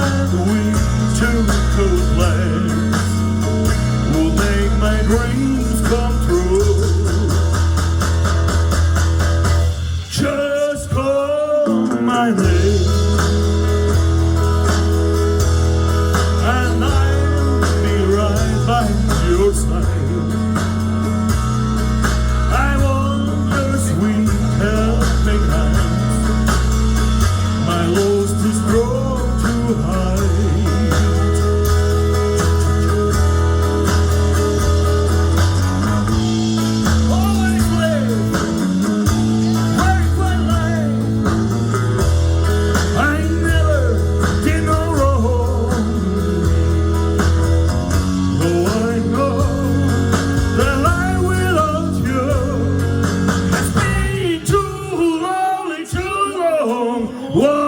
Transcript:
and we two could play will make my dreams come true. Just call my name and I'll be right by your side. I want your sweet helping hands, my love's too strong to hide. Always live right my life. I never did no wrong. Though I know that life without you has been too lonely, too long. Whoa.